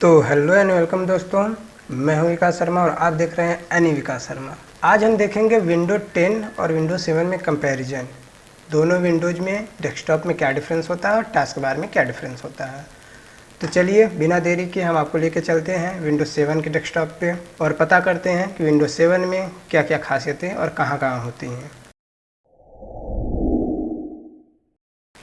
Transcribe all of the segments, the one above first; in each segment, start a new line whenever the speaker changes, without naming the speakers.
तो hello and welcome दोस्तों, मैं हूं विकास शर्मा और आप देख रहे हैं एनी विकास शर्मा। आज हम देखेंगे विंडो 10 और विंडो 7 में कंपैरिजन। दोनों विंडोज़ में डेस्कटॉप में क्या डिफरेंस होता है और टास्क बार में क्या डिफरेंस होता है। तो चलिए बिना देरी के हम आपको लेके चलते हैं विंडो 7 के डेस्कटॉप पे और पता करते हैं कि विंडो 7 में क्या क्या खासियतें और कहाँ कहाँ होती हैं।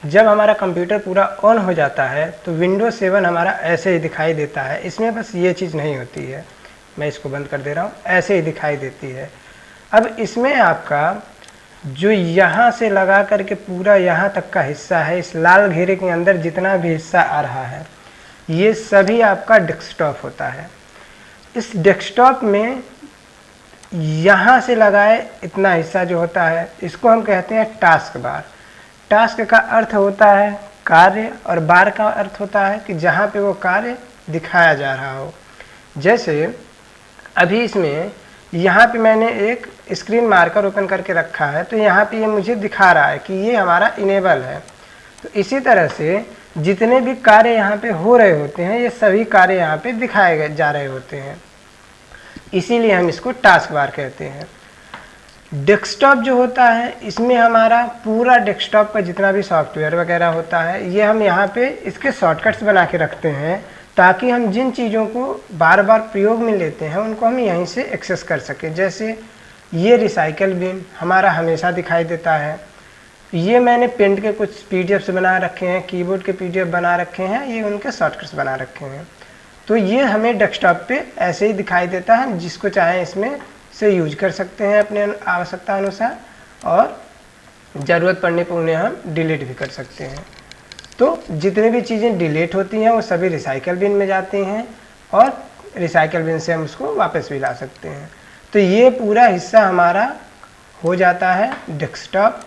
जब हमारा कंप्यूटर पूरा ऑन हो जाता है तो विंडो 7 हमारा ऐसे ही दिखाई देता है। इसमें बस ये चीज़ नहीं होती है, मैं इसको बंद कर दे रहा हूँ, ऐसे ही दिखाई देती है। अब इसमें आपका जो यहाँ से लगा करके पूरा यहाँ तक का हिस्सा है, इस लाल घेरे के अंदर जितना भी हिस्सा आ रहा है, ये सभी आपका डेस्कटॉप होता है। इस डेस्कटॉप में यहाँ से लगाए इतना हिस्सा जो होता है, इसको हम कहते हैं टास्क बार। टास्क का अर्थ होता है कार्य और बार का अर्थ होता है कि जहाँ पे वो कार्य दिखाया जा रहा हो। जैसे अभी इसमें यहाँ पे मैंने एक स्क्रीन मार्कर ओपन करके रखा है, तो यहाँ पे ये मुझे दिखा रहा है कि ये हमारा इनेबल है। तो इसी तरह से जितने भी कार्य यहाँ पे हो रहे होते हैं, ये सभी कार्य यहाँ पे दिखाए जा रहे होते हैं, इसीलिए हम इसको टास्क बार कहते हैं। डेस्कटॉप जो होता है, इसमें हमारा पूरा डेस्कटॉप का जितना भी सॉफ्टवेयर वगैरह होता है, ये हम यहाँ पे इसके शॉर्टकट्स बना के रखते हैं ताकि हम जिन चीज़ों को बार बार प्रयोग में लेते हैं उनको हम यहीं से एक्सेस कर सकें। जैसे ये रिसाइकल बिन हमारा हमेशा दिखाई देता है। ये मैंने पेंट के कुछ पीडीएफ्स बना रखे हैं, कीबोर्ड के पीडीएफ बना रखे हैं, ये उनके शॉर्टकट्स बना रखे हैं। तो ये हमें डेस्कटॉप पे ऐसे ही दिखाई देता है, जिसको चाहें इसमें से यूज कर सकते हैं अपने आवश्यकता अनुसार, और ज़रूरत पड़ने पर उन्हें हम डिलीट भी कर सकते हैं। तो जितनी भी चीज़ें डिलीट होती हैं वो सभी रिसाइकल बिन में जाती हैं और रिसाइकल बिन से हम उसको वापस भी ला सकते हैं। तो ये पूरा हिस्सा हमारा हो जाता है डेस्कटॉप,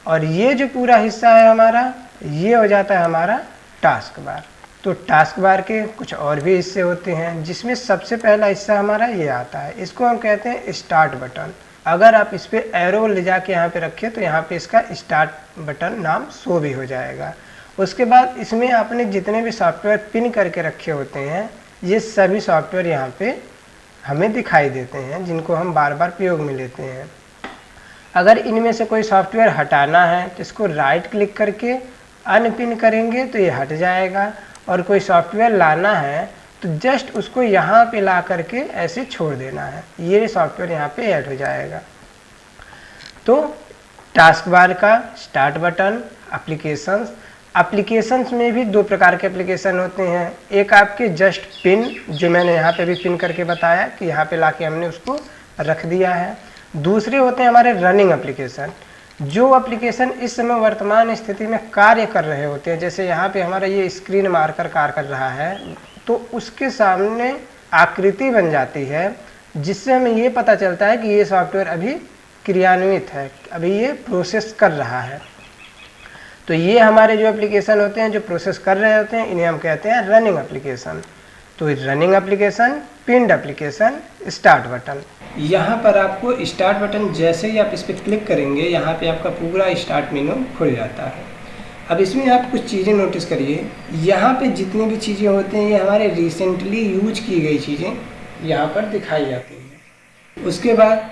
और ये जो पूरा हिस्सा है हमारा, ये हो जाता है हमारा टास्क बार। तो टास्क बार के कुछ और भी हिस्से होते हैं, जिसमें सबसे पहला हिस्सा हमारा ये आता है, इसको हम कहते हैं स्टार्ट बटन। अगर आप इस पर एरो ले जाके यहाँ पे रखें तो यहाँ पे इसका स्टार्ट बटन नाम शो भी हो जाएगा। उसके बाद इसमें आपने जितने भी सॉफ्टवेयर पिन करके रखे होते हैं, ये सभी सॉफ्टवेयर यहाँ पे हमें दिखाई देते हैं, जिनको हम बार बार प्रयोग में लेते हैं। अगर इनमें से कोई सॉफ्टवेयर हटाना है तो इसको राइट क्लिक करके अनपिन करेंगे तो ये हट जाएगा, और कोई सॉफ्टवेयर लाना है तो जस्ट उसको यहाँ पे ला करके ऐसे छोड़ देना है, ये सॉफ्टवेयर यहाँ पे ऐड हो जाएगा। तो टास्क बार का स्टार्ट बटन, एप्लीकेशंस में भी दो प्रकार के एप्लीकेशन होते हैं। एक आपके जस्ट पिन, जो मैंने यहाँ पे भी पिन करके बताया कि यहाँ पे लाके हमने उसको रख दिया है। दूसरे होते हैं हमारे रनिंग एप्लीकेशन, जो एप्लीकेशन इस समय वर्तमान स्थिति में कार्य कर रहे होते हैं। जैसे यहाँ पे हमारा ये स्क्रीन मार्कर कार्य कर रहा है, तो उसके सामने आकृति बन जाती है, जिससे हमें ये पता चलता है कि ये सॉफ्टवेयर अभी क्रियान्वित है, अभी ये प्रोसेस कर रहा है। तो ये हमारे जो एप्लीकेशन होते हैं जो प्रोसेस कर रहे होते हैं, इन्हें हम कहते हैं रनिंग एप्लीकेशन। तो running application, pinned application, start button. यहाँ पर आपको स्टार्ट बटन जैसे ही आप इस पर क्लिक करेंगे, यहाँ पे आपका पूरा स्टार्ट मेनू खुल जाता है। अब इसमें आप कुछ चीज़ें नोटिस करिए, यहाँ पे जितनी भी चीज़ें होती हैं ये हमारे रिसेंटली यूज की गई चीज़ें यहाँ पर दिखाई जाती हैं। उसके बाद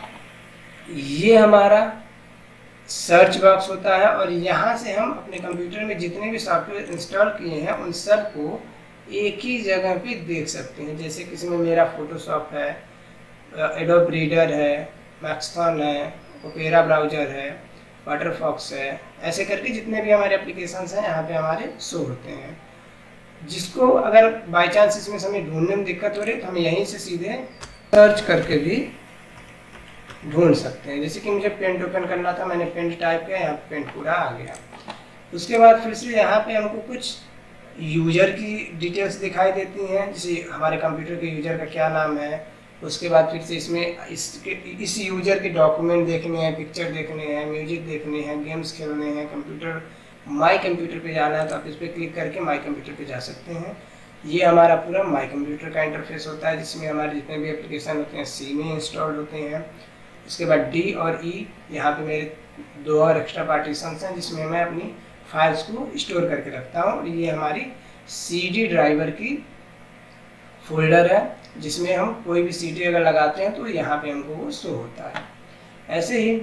ये हमारा सर्च बॉक्स होता है, और यहाँ से हम अपने कंप्यूटर में जितने भी सॉफ्टवेयर इंस्टॉल किए हैं उन सब को एक ही जगह पे देख सकते हैं। जैसे किसी में मेरा फोटोशॉप है, एडोब रीडर है, मैक्सथॉन है, ओपेरा ब्राउज़र है, वाटरफॉक्स है, ऐसे करके जितने भी हमारे एप्लीकेशंस हैं यहाँ पे हमारे शो होते हैं। जिसको अगर बाय चांस इसमें हमें ढूंढने में दिक्कत हो रही है तो हम यहीं से सीधे सर्च करके भी ढूंढ सकते हैं। जैसे कि मुझे पेंट ओपन करना था, मैंने पेंट टाइप किया, यहाँ पेंट पूरा आ गया। उसके बाद फिर से यहाँ पे हमको कुछ यूजर की डिटेल्स दिखाई देती हैं, जैसे हमारे कंप्यूटर के यूजर का क्या नाम है। उसके बाद फिर से इसमें इस यूजर के डॉक्यूमेंट देखने हैं, पिक्चर देखने हैं, म्यूजिक देखने हैं, गेम्स खेलने हैं, कंप्यूटर माई कंप्यूटर पे जाना है तो आप इस पर क्लिक करके माई कंप्यूटर पे जा सकते हैं। ये हमारा पूरा माई कंप्यूटर का इंटरफेस होता है, जिसमें हमारे जितने भी एप्लीकेशन होते हैं सी में इंस्टॉल्ड होते हैं। उसके बाद डी और ई, यहाँ पे मेरे दो और एक्स्ट्रा पार्टीशंस हैं जिसमें मैं अपनी फाइल्स को स्टोर करके रखता हूँ। ये हमारी CD ड्राइवर की फोल्डर है जिसमें हम कोई भी सीटी अगर लगाते हैं तो यहाँ पे हमको वो शो होता है। ऐसे ही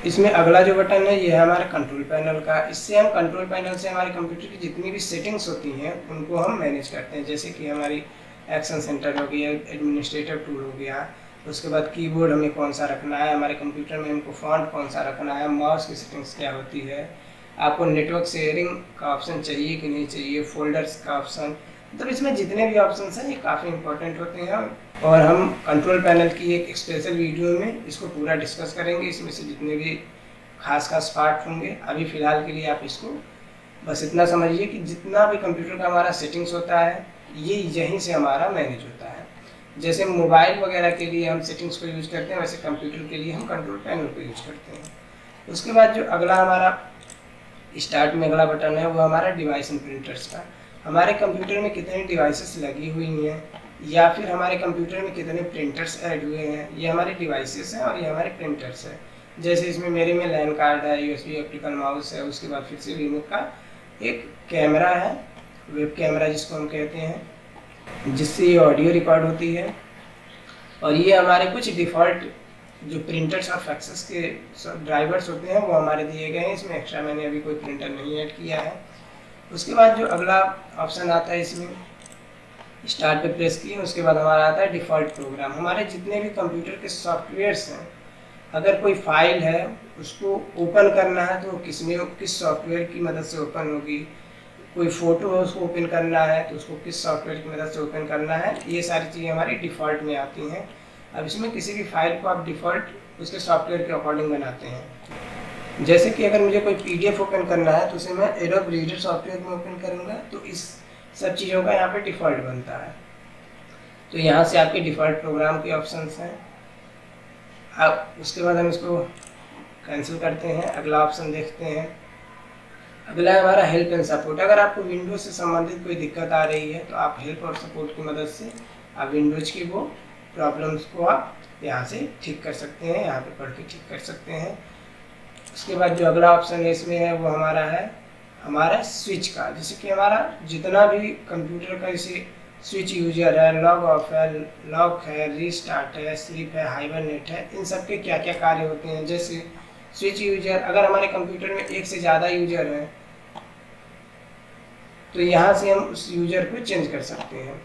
इसमें अगला जो बटन है ये है हमारा कंट्रोल पैनल का। इससे हम कंट्रोल पैनल से हमारे कंप्यूटर की जितनी भी सेटिंग्स होती हैं उनको हम मैनेज करते हैं। जैसे कि हमारी एक्शन सेंटर हो गया, एडमिनिस्ट्रेटर टूल हो गया, उसके बाद कीबोर्ड हमें कौन सा रखना है, हमारे कंप्यूटर में हमको फॉन्ट कौन सा रखना है, माउस की सेटिंग्स क्या होती है, आपको नेटवर्क शेयरिंग का ऑप्शन चाहिए कि नहीं चाहिए, फोल्डर्स का ऑप्शन, मतलब इसमें जितने भी ऑप्शन हैं ये काफ़ी इंपॉर्टेंट होते हैं। और हम कंट्रोल पैनल की एक स्पेशल वीडियो में इसको पूरा डिस्कस करेंगे। इसमें से जितने भी खास पार्ट होंगे, अभी फ़िलहाल के लिए आप इसको बस इतना समझिए कि जितना भी कंप्यूटर का हमारा सेटिंग्स होता है ये यहीं से हमारा मैनेज होता है। जैसे मोबाइल वगैरह के लिए हम सेटिंग्स को यूज़ करते हैं, वैसे कंप्यूटर के लिए हम कंट्रोल पैनल को यूज़ करते हैं। उसके बाद जो अगला हमारा स्टार्ट में अगला बटन है वो हमारा डिवाइस एंड प्रिंटर्स का। हमारे कंप्यूटर में कितनी डिवाइसेस लगी हुई हैं या फिर हमारे कंप्यूटर में कितने प्रिंटर्स ऐड हुए हैं, ये हमारे डिवाइसेस हैं और ये हमारे प्रिंटर्स हैं। जैसे इसमें मेरे में लैन कार्ड है, यूएसबी ऑप्टिकल माउस है, उसके बाद फिर से वीमो का एक कैमरा है, वेब कैमरा जिसको हम कहते हैं, जिससे ये ऑडियो रिकॉर्ड होती है। और ये हमारे कुछ डिफ़ॉल्ट जो प्रिंटर्स और फैक्सेस के ड्राइवर्स होते हैं वो हमारे दिए गए हैं। इसमें एक्स्ट्रा मैंने अभी कोई प्रिंटर नहीं ऐड किया है। उसके बाद जो अगला ऑप्शन आता है इसमें स्टार्ट पे प्रेस किए, उसके बाद हमारा आता है डिफ़ॉल्ट प्रोग्राम। हमारे जितने भी कंप्यूटर के सॉफ्टवेयर्स हैं, अगर कोई फाइल है उसको ओपन करना है तो किस सॉफ्टवेयर की मदद से ओपन होगी, कोई फ़ोटो है उसको ओपन करना है तो उसको किस सॉफ्टवेयर की मदद से ओपन करना है, ये सारी चीज़ें हमारी डिफ़ॉल्ट में आती हैं। अब इसमें किसी भी फाइल को आप डिफ़ॉल्ट उसके सॉफ्टवेयर के अकॉर्डिंग बनाते हैं। जैसे कि अगर मुझे कोई PDF ओपन करना है तो उसे मैं एडोब रीडर सॉफ्टवेयर में ओपन करूँगा, तो इस सब चीज़ों का यहाँ पे डिफ़ॉल्ट बनता है। तो यहाँ से आपके डिफ़ॉल्ट प्रोग्राम के ऑप्शंस हैं। अब उसके बाद हम इसको कैंसिल करते हैं, अगला ऑप्शन देखते हैं। अगला है हमारा हेल्प एंड सपोर्ट। अगर आपको विंडोज़ से संबंधित कोई दिक्कत आ रही है तो आप हेल्प और सपोर्ट की मदद से आप विंडोज़ की वो प्रॉब्लम्स को आप यहाँ से ठीक कर सकते हैं, यहाँ पे पढ़ के ठीक कर सकते हैं। उसके बाद जो अगला ऑप्शन है इसमें है वो हमारा स्विच का। जैसे कि हमारा जितना भी कंप्यूटर का जैसे स्विच यूजर है, लॉग ऑफ है, लॉक है, रीस्टार्ट है, स्लीप है, हाइबरनेट है, इन सब के क्या क्या कार्य होते हैं। जैसे स्विच यूजर, अगर हमारे कंप्यूटर में एक से ज़्यादा यूजर हैं तो यहाँ से हम उस यूजर को चेंज कर सकते हैं।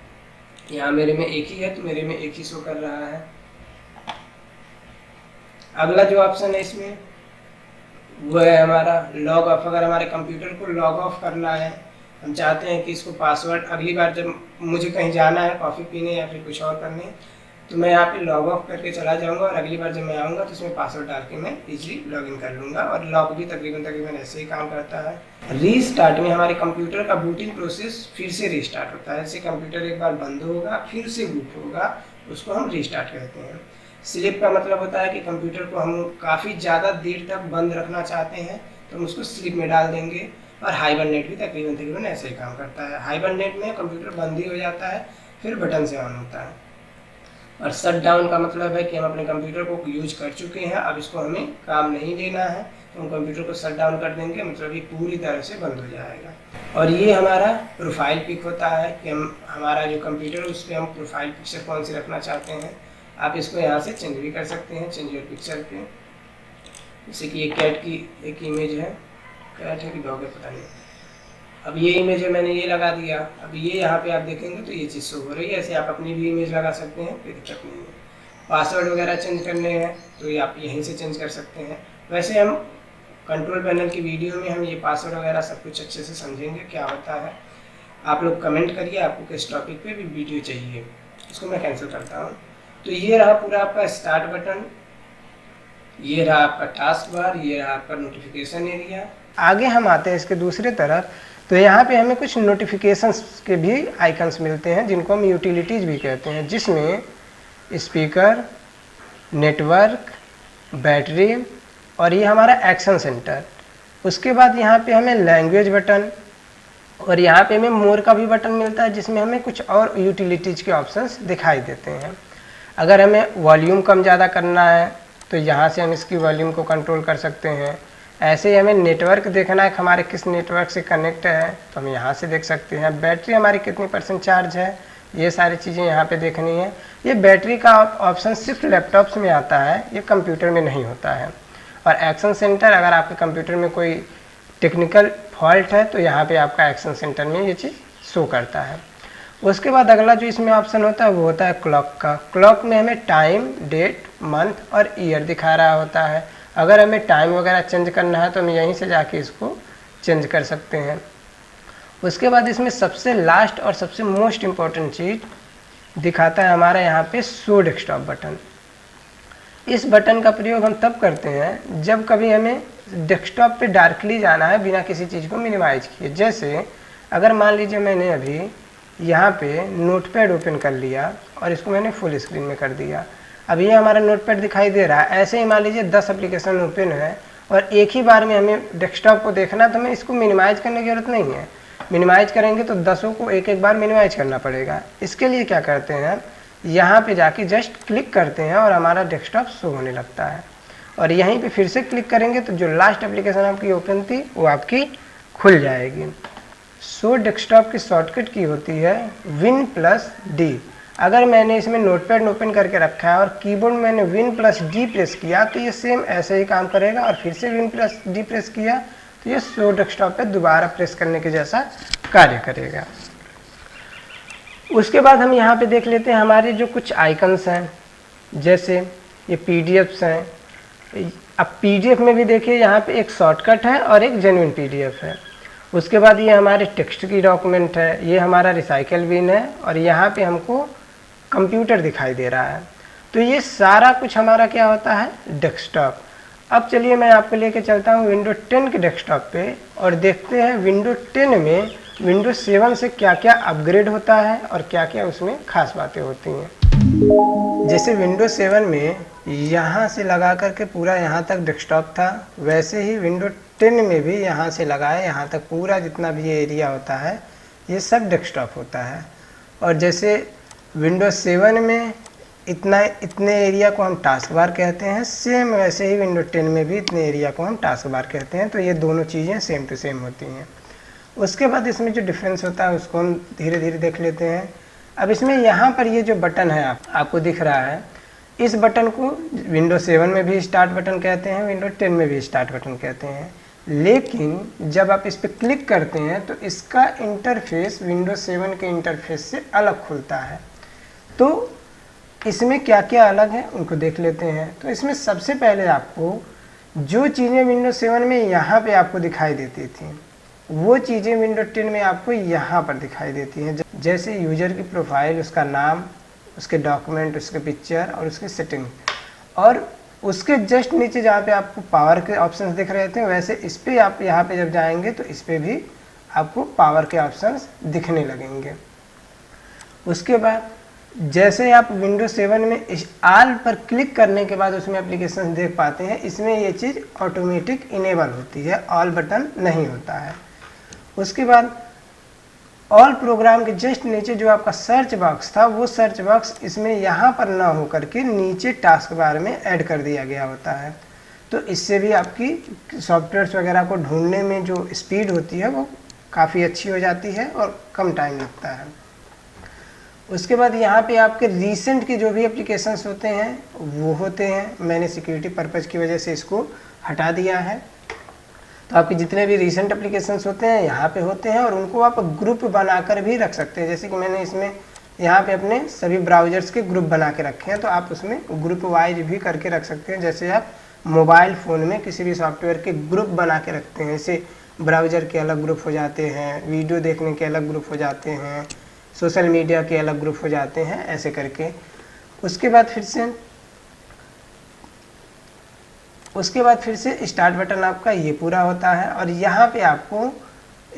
यहाँ मेरे में एक ही है तो मेरे में एक ही शो कर रहा है। अगला जो ऑप्शन है इसमें वो है हमारा लॉग ऑफ। अगर हमारे कंप्यूटर को लॉग ऑफ करना है, हम चाहते हैं कि इसको पासवर्ड अगली बार जब मुझे कहीं जाना है कॉफ़ी पीने या फिर कुछ और करने, तो मैं यहाँ पे लॉग ऑफ करके चला जाऊँगा और अगली बार जब मैं आऊँगा तो इसमें पासवर्ड डाल के मैं इजीली लॉगिन कर लूँगा। और लॉक भी तकरीबन ऐसे ही काम करता है। रीस्टार्ट में हमारे कंप्यूटर का बूटिंग प्रोसेस फिर से रीस्टार्ट होता है। जैसे कंप्यूटर एक बार बंद होगा फिर से बूट होगा, उसको हम रीस्टार्ट कहते हैं। स्लीप का मतलब होता है कि कंप्यूटर को हम काफ़ी ज़्यादा देर तक बंद रखना चाहते हैं तो हम उसको स्लीप में डाल देंगे। और हाइबरनेट भी तकरीबन ऐसे ही काम करता है। हाइबरनेट में कंप्यूटर बंद ही हो जाता है, फिर बटन से ऑन होता है। और शट डाउन का मतलब है कि हम अपने कंप्यूटर को यूज कर चुके हैं, अब इसको हमें काम नहीं देना है तो हम कंप्यूटर को शट डाउन कर देंगे, मतलब ये पूरी तरह से बंद हो जाएगा। और ये हमारा प्रोफाइल पिक होता है कि हमारा जो कंप्यूटर उस पर हम प्रोफाइल पिक्चर कौन सी रखना चाहते हैं। आप इसको यहाँ से चेंज भी कर सकते हैं, चेंज योर पिक्चर पे। जैसे कि ये कैट की एक इमेज है, कैट है कि डॉग है पता नहीं। अब ये इमेज है, मैंने ये लगा दिया। अब ये यहाँ पे आप देखेंगे तो ये चीज़ शो हो रही है। ऐसे आप अपनी भी इमेज लगा सकते हैं, कोई दिक्कत नहीं है। पासवर्ड वगैरह चेंज करने हैं तो ये आप यहीं से चेंज कर सकते हैं। वैसे हम कंट्रोल पैनल की वीडियो में हम ये पासवर्ड वगैरह सब कुछ अच्छे से समझेंगे क्या होता है। आप लोग कमेंट करिए आपको किस टॉपिक पे भी वीडियो चाहिए, इसको मैं कैंसिल करता हूँ। तो ये रहा पूरा आपका स्टार्ट बटन, ये रहा आपका टास्क बार, ये रहा आपका नोटिफिकेशन एरिया। आगे हम आते हैं इसके दूसरे तरफ, तो यहाँ पे हमें कुछ नोटिफिकेशंस के भी आइकन्स मिलते हैं जिनको हम यूटिलिटीज़ भी कहते हैं, जिसमें स्पीकर, नेटवर्क, बैटरी और ये हमारा एक्शन सेंटर। उसके बाद यहाँ पे हमें लैंग्वेज बटन और यहाँ पे हमें मोर का भी बटन मिलता है जिसमें हमें कुछ और यूटिलिटीज़ के ऑप्शंस दिखाई देते हैं। अगर हमें वॉल्यूम कम ज़्यादा करना है तो यहाँ से हम इसकी वॉल्यूम को कंट्रोल कर सकते हैं। ऐसे ही हमें नेटवर्क देखना है कि हमारे किस नेटवर्क से कनेक्ट है तो हम यहाँ से देख सकते हैं। बैटरी हमारी कितनी % चार्ज है ये सारी चीज़ें यहाँ पे देखनी है। ये बैटरी का ऑप्शन सिर्फ लैपटॉप्स में आता है, ये कंप्यूटर में नहीं होता है। और एक्शन सेंटर, अगर आपके कंप्यूटर में कोई टेक्निकल फॉल्ट है तो यहाँ पे आपका एक्शन सेंटर में ये चीज़ शो करता है। उसके बाद अगला जो इसमें ऑप्शन होता है वो होता है क्लॉक का। क्लॉक में हमें टाइम, डेट, मंथ और ईयर दिखा रहा होता है। अगर हमें टाइम वगैरह चेंज करना है तो हम यहीं से जाके इसको चेंज कर सकते हैं। उसके बाद इसमें सबसे लास्ट और सबसे मोस्ट इम्पॉर्टेंट चीज़ दिखाता है हमारा यहाँ पे शो डेस्कटॉप बटन। इस बटन का प्रयोग हम तब करते हैं जब कभी हमें डेस्कटॉप पे डायरेक्टली जाना है बिना किसी चीज़ को मिनिमाइज किए। जैसे अगर मान लीजिए मैंने अभी यहाँ पे नोटपैड ओपन कर लिया और इसको मैंने फुल स्क्रीन में कर दिया, अब ये हमारा नोटपैड दिखाई दे रहा है। ऐसे ही मान लीजिए 10 एप्लीकेशन ओपन है और एक ही बार में हमें डेस्कटॉप को देखना, तो हमें इसको मिनिमाइज करने की जरूरत नहीं है। मिनिमाइज करेंगे तो 10 को एक एक बार मिनिमाइज करना पड़ेगा। इसके लिए क्या करते हैं, यहाँ पे जाके जस्ट क्लिक करते हैं और हमारा डेस्कटॉप शो होने लगता है। और यहीं पे फिर से क्लिक करेंगे तो जो लास्ट एप्लीकेशन आपकी ओपन थी वो आपकी खुल जाएगी। शो डेस्कटॉप की शॉर्टकट की होती है Win+D। अगर मैंने इसमें नोटपैड ओपन करके रखा है और कीबोर्ड में मैंने Win+D प्रेस किया तो ये सेम ऐसे ही काम करेगा, और फिर से Win+D प्रेस किया तो ये शो डेस्कटॉप पे दोबारा प्रेस करने के जैसा कार्य करेगा। उसके बाद हम यहाँ पे देख लेते हैं हमारे जो कुछ आइकन्स हैं, जैसे ये PDFs हैं। अब PDF में भी देखिए यहाँ पे एक शॉर्टकट है और एक जेन्युइन PDF है। उसके बाद ये हमारे टेक्स्ट की डॉक्यूमेंट है, ये हमारा रिसाइकल बिन है, और यहाँ पे हमको कंप्यूटर दिखाई दे रहा है। तो ये सारा कुछ हमारा क्या होता है, डेस्कटॉप। अब चलिए मैं आपको लेके चलता हूँ विंडो 10 के डेस्कटॉप पे और देखते हैं विंडो 10 में विंडो 7 से क्या क्या अपग्रेड होता है और क्या क्या उसमें खास बातें होती हैं। जैसे विंडो 7 में यहाँ से लगा करके पूरा यहाँ तक डेस्कटॉप था, वैसे ही विंडो 10 में भी यहाँ से लगाए यहाँ तक पूरा जितना भी ये एरिया होता है ये सब डेस्कटॉप होता है। और जैसे विंडो 7 में इतने एरिया को हम टास्क बार कहते हैं, सेम वैसे ही विंडो 10 में भी इतने एरिया को हम टास्क बार कहते हैं। तो ये दोनों चीज़ें सेम टू सेम होती हैं। उसके बाद इसमें जो डिफरेंस होता है उसको हम धीरे धीरे देख लेते हैं। अब इसमें यहाँ पर ये जो बटन है आपको दिख रहा है, इस बटन को विंडो 7 में भी स्टार्ट बटन कहते हैं, विंडो 10 में भी स्टार्ट बटन कहते हैं। लेकिन जब आप इस पर क्लिक करते हैं तो इसका इंटरफेस विंडो 7 के इंटरफेस से अलग खुलता है। तो इसमें क्या क्या अलग है उनको देख लेते हैं। तो इसमें सबसे पहले आपको जो चीज़ें विंडो 7 में यहाँ पे आपको दिखाई देती थी वो चीज़ें विंडो 10 में आपको यहाँ पर दिखाई देती हैं। जैसे यूजर की प्रोफाइल, उसका नाम, उसके डॉक्यूमेंट, उसके पिक्चर और उसकी सेटिंग। और उसके जस्ट नीचे जहाँ पे आपको पावर के ऑप्शंस दिख रहे थे, वैसे इस पर आप यहाँ पे जब जाएंगे तो इस पर भी आपको पावर के ऑप्शंस दिखने लगेंगे। उसके बाद जैसे आप विंडो 7 में इस ऑल पर क्लिक करने के बाद उसमें एप्लीकेशन देख पाते हैं, इसमें ये चीज़ ऑटोमेटिक इनेबल होती है, ऑल बटन नहीं होता है। उसके बाद ऑल प्रोग्राम के जस्ट नीचे जो आपका सर्च बॉक्स था वो सर्च बॉक्स इसमें यहाँ पर ना हो करके नीचे टास्क बार में ऐड कर दिया गया होता है। तो इससे भी आपकी सॉफ्टवेयर्स वगैरह को ढूंढने में जो स्पीड होती है वो काफ़ी अच्छी हो जाती है और कम टाइम लगता है। उसके बाद यहाँ पे आपके रीसेंट की जो भी एप्लीकेशंस होते हैं वो होते हैं। मैंने सिक्योरिटी पर्पज़ की वजह से इसको हटा दिया है। तो आपके जितने भी रीसेंट एप्लीकेशंस होते हैं यहाँ पे होते हैं, और उनको आप ग्रुप बनाकर भी रख सकते हैं। जैसे कि मैंने इसमें यहाँ पे अपने सभी ब्राउज़र्स के ग्रुप बना के रखे हैं, तो आप उसमें ग्रुप वाइज भी करके रख सकते हैं। जैसे आप मोबाइल फ़ोन में किसी भी सॉफ्टवेयर के ग्रुप बना के रखते हैं, जैसे ब्राउज़र के अलग ग्रुप हो जाते हैं, वीडियो देखने के अलग ग्रुप हो जाते हैं, सोशल मीडिया के अलग ग्रुप हो जाते हैं, ऐसे करके। उसके बाद फिर से स्टार्ट बटन आपका ये पूरा होता है, और यहाँ पे आपको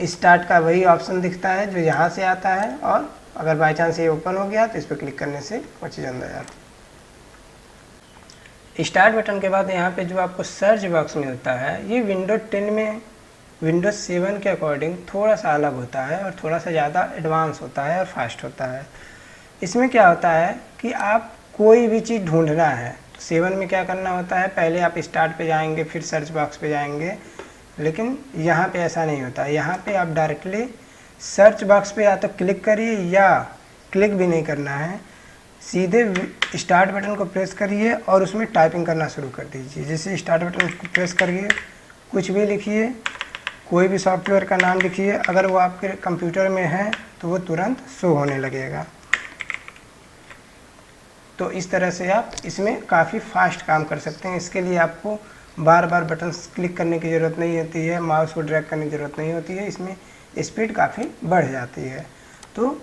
स्टार्ट का वही ऑप्शन दिखता है जो यहाँ से आता है। और अगर बाई चांस ये ओपन हो गया तो इस पर क्लिक करने से वो चीज़ अंदर जाती है। स्टार्ट बटन के बाद यहाँ पे जो आपको सर्च बॉक्स मिलता है ये विंडो 10 में विंडो 7 के अकॉर्डिंग थोड़ा सा अलग होता है और थोड़ा सा ज़्यादा एडवांस होता है और फास्ट होता है। इसमें क्या होता है कि आप कोई भी चीज़ ढूंढना है, 7 में क्या करना होता है, पहले आप स्टार्ट पे जाएंगे फिर सर्च बॉक्स पे जाएंगे, लेकिन यहाँ पे ऐसा नहीं होता। यहाँ पे आप डायरेक्टली सर्च बॉक्स पे या तो क्लिक करिए या क्लिक भी नहीं करना है, सीधे स्टार्ट बटन को प्रेस करिए और उसमें टाइपिंग करना शुरू कर दीजिए। जैसे स्टार्ट बटन को प्रेस करिए, कुछ भी लिखिए, कोई भी सॉफ्टवेयर का नाम लिखिए, अगर वो आपके कंप्यूटर में है तो वो तुरंत शो होने लगेगा। तो इस तरह से आप इसमें काफ़ी फास्ट काम कर सकते हैं। इसके लिए आपको बार बार बटन क्लिक करने की ज़रूरत नहीं होती है, माउस को ड्रैग करने की ज़रूरत नहीं होती है, इसमें स्पीड काफ़ी बढ़ जाती है। तो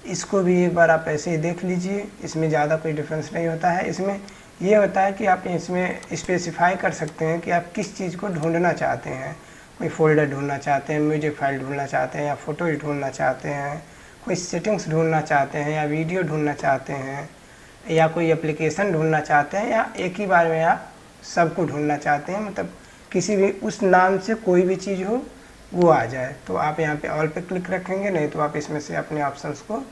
इसको भी एक बार आप ऐसे ही देख लीजिए, इसमें ज़्यादा कोई डिफरेंस नहीं होता है। इसमें ये होता है कि आप इसमें स्पेसिफाई कर सकते हैं कि आप किस चीज़ को ढूंढना चाहते हैं। कोई फोल्डर ढूंढना चाहते हैं, म्यूजिक फाइल ढूंढना चाहते हैं, या फ़ोटोज ढूंढना चाहते हैं, कोई सेटिंग्स ढूंढना चाहते हैं, या वीडियो ढूंढना चाहते हैं, या कोई एप्लीकेशन ढूंढना चाहते हैं, या एक ही बार में आप सबको ढूंढना चाहते हैं, मतलब किसी भी उस नाम से कोई भी चीज़ हो वो आ जाए। तो आप यहाँ पे ऑल पे क्लिक रखेंगे, नहीं तो आप इसमें से अपने ऑप्शंस को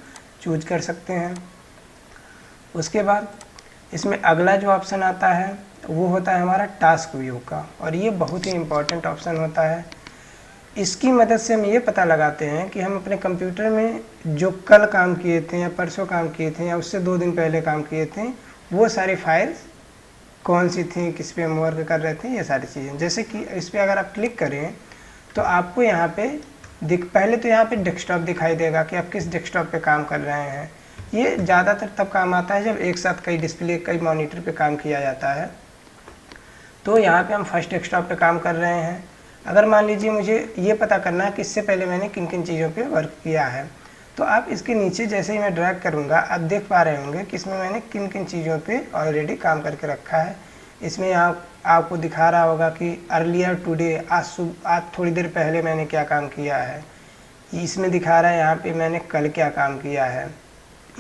चूज कर सकते हैं। उसके बाद इसमें अगला जो ऑप्शन आता है वो होता है हमारा टास्क व्यू का, और ये बहुत ही इम्पोर्टेंट ऑप्शन होता है। इसकी मदद से हम ये पता लगाते हैं कि हम अपने कंप्यूटर में जो कल काम किए थे, या परसों काम किए थे, या उससे 2 दिन पहले काम किए थे, वो सारी फाइल्स कौन सी थी, किस पे हम वर्क कर रहे थे, ये सारी चीज़ें। जैसे कि इस पर अगर आप क्लिक करें तो आपको यहाँ पे पहले तो यहाँ पे डेस्कटॉप दिखाई देगा कि आप डिस डेस्कटॉप पे काम कर रहे हैं। ये ज़्यादातर तब काम आता है जब एक साथ कई डिस्प्ले, कई मॉनिटर पे काम किया जाता है। तो यहाँ पे हम फर्स्ट डेस्कटॉप पे काम कर रहे हैं। अगर मान लीजिए मुझे ये पता करना है कि इससे पहले मैंने किन किन चीज़ों पे वर्क किया है, तो आप इसके नीचे जैसे ही मैं ड्रैग करूँगा आप देख पा रहे होंगे कि इसमें मैंने किन किन चीज़ों पे ऑलरेडी काम करके रखा है। इसमें आपको दिखा रहा होगा कि अर्लियर टुडे, आज थोड़ी देर पहले मैंने क्या काम किया है। इसमें दिखा रहा है यहाँ पे मैंने कल क्या काम किया है।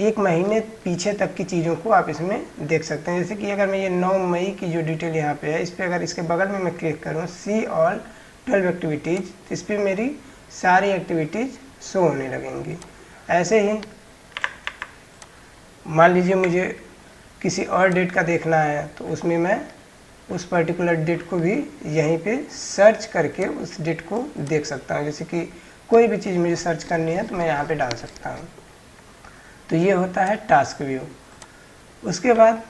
1 महीने पीछे तक की चीज़ों को आप इसमें देख सकते हैं। जैसे कि अगर मैं ये 9 मई की जो डिटेल यहाँ पे है, इस पर अगर इसके बगल में मैं क्लिक करूँ सी ऑल 12 एक्टिविटीज़, इस पर मेरी सारी एक्टिविटीज़ शो होने लगेंगी। ऐसे ही मान लीजिए मुझे किसी और डेट का देखना है, तो उसमें मैं उस पर्टिकुलर डेट को भी यहीं पे सर्च करके उस डेट को देख सकता हूँ। जैसे कि कोई भी चीज़ मुझे सर्च करनी है तो मैं यहाँ पे डाल सकता हूँ। तो ये होता है टास्क व्यू। उसके बाद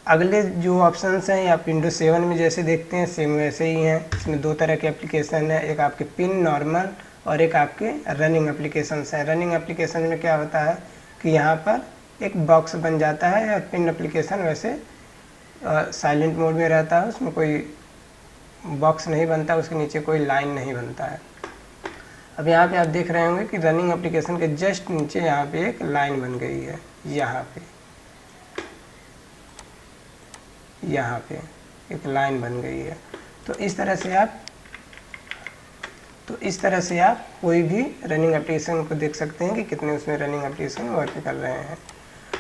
अगले जो ऑप्शंस हैं, या विंडोज 7 में जैसे देखते हैं सेम वैसे ही हैं। इसमें 2 तरह के एप्लीकेशन है, एक आपके पिन नॉर्मल और एक आपके रनिंग एप्लीकेशंस हैं। रनिंग एप्लीकेशन में क्या होता है कि यहाँ पर एक बॉक्स बन जाता है, और पिन एप्लीकेशन वैसे साइलेंट मोड में रहता है, उसमें कोई बॉक्स नहीं बनता, उसके नीचे कोई लाइन नहीं बनता है। अब यहाँ पे आप देख रहे होंगे कि रनिंग एप्लीकेशन के जस्ट नीचे यहाँ पे एक लाइन बन गई है, यहाँ पे एक लाइन बन गई है। तो इस तरह से आप कोई भी रनिंग एप्लीकेशन को देख सकते हैं कि कितने उसमें रनिंग एप्लीकेशन वर्क कर रहे हैं।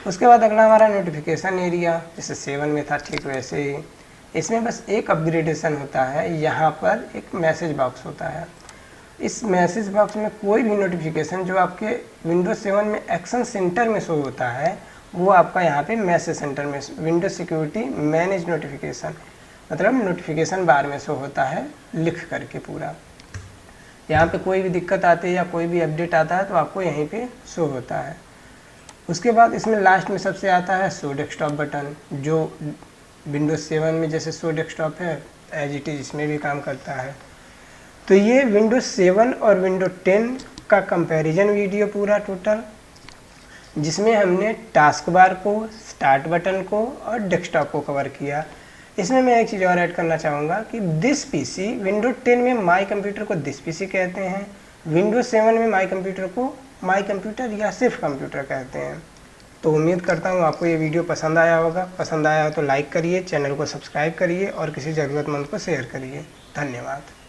उसके बाद अगला हमारा नोटिफिकेशन एरिया, जैसे 7 में था ठीक वैसे ही इसमें बस एक अपग्रेडेशन होता है। यहाँ पर एक मैसेज बॉक्स होता है। इस मैसेज बॉक्स में कोई भी नोटिफिकेशन जो आपके विंडोज 7 में एक्शन सेंटर में शो होता है, वो आपका यहाँ पे मैसेज सेंटर में, विंडोज सिक्योरिटी मैनेज नोटिफिकेशन, मतलब नोटिफिकेशन बार में शो होता है लिख करके पूरा। यहाँ पे कोई भी दिक्कत आती है या कोई भी अपडेट आता है तो आपको यहीं पे शो होता है। उसके बाद इसमें लास्ट में सबसे आता है शो डेस्कटॉप बटन, जो विंडोज 7 में जैसे शो डेस्कटॉप है एज इट इज़ इसमें भी काम करता है। तो ये विंडोज 7 और विंडोज 10 का कंपैरिजन वीडियो पूरा टोटल, जिसमें हमने टास्क बार को, स्टार्ट बटन को और डेस्कटॉप को कवर किया। इसमें मैं एक चीज़ और ऐड करना चाहूँगा कि दिस पीसी, विंडोज 10 में माई कंप्यूटर को दिस पीसी कहते हैं, विंडोज 7 में माई कंप्यूटर को माई कंप्यूटर या सिर्फ कंप्यूटर कहते हैं। तो उम्मीद करता हूँ आपको ये वीडियो पसंद आया होगा। पसंद आया हो तो लाइक करिए, चैनल को सब्सक्राइब करिए और किसी ज़रूरतमंद को शेयर करिए। धन्यवाद।